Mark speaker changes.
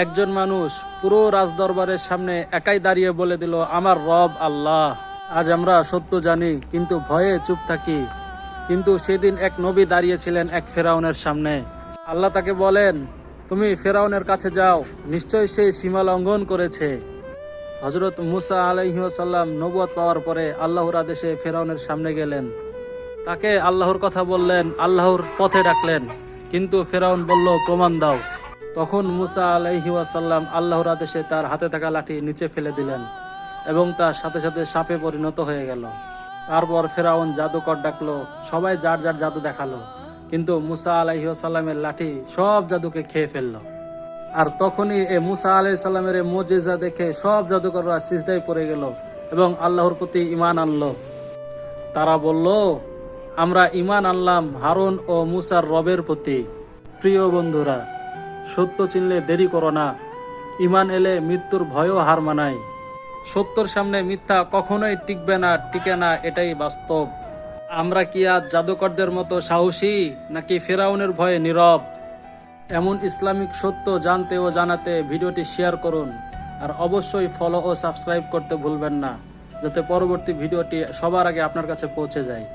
Speaker 1: একজন মানুষ পুরো রাজদরবারের সামনে একাই দাঁড়িয়ে বলে দিল, আমার রব আল্লাহ। আজ আমরা সত্য জানি কিন্তু ভয়ে চুপ থাকি। কিন্তু সেদিন এক নবী দাঁড়িয়েছিলেন এক ফেরাউনের সামনে। আল্লাহ তাকে বলেন, তুমি ফেরাউনের কাছে যাও, নিশ্চয়ই সে সীমা লঙ্ঘন করেছে। হযরত মুসা আলাইহিস সালাম নবুয়ত পাওয়ার পরে আল্লাহর আদেশে ফেরাউনের সামনে গেলেন। তাকে আল্লাহর কথা বললেন, আল্লাহর পথে ডাকলেন, কিন্তু ফেরাউন বলল, প্রমাণ দাও। তখন মুসা আলাইহিস সালাম আল্লাহর আদেশে তার হাতে থাকা লাঠি নিচে ফেলে দিলেন এবং তার সাথে সাথে সাপে পরিণত হয়ে গেল। তারপর ফেরাউন জাদুকর ডাকলো, সবাই যার যার জাদু দেখালো, কিন্তু মুসা আলাইহিস সালামের লাঠি সব জাদুকে খেয়ে ফেললো। আর তখনই মুসা আলাইহিস সালামের মুজিজা দেখে সব জাদুকররা সিজদায় পড়ে গেল এবং আল্লাহর প্রতি ঈমান আনলো। তারা বলল, আমরা ঈমান আনলাম হারুন ও মুসার রবের প্রতি। প্রিয় বন্ধুরা, সত্য চিনলে দেরি করো না। ঈমান এলে মৃত্যুর ভয়ও হার মানায়। সত্যর সামনে মিথ্যা কখনোই টিকবে না, টিকে না, এটাই বাস্তব। আমরা কি আজ জাদুকরদের মতো সাহসী, নাকি ফেরাউনের ভয়ে নীরব? এমন ইসলামিক সত্য জানতে ও জানাতে ভিডিওটি শেয়ার করুন। আর অবশ্যই ফলো ও সাবস্ক্রাইব করতে ভুলবেন না, যাতে পরবর্তী ভিডিওটি সবার আগে আপনার কাছে পৌঁছে যায়।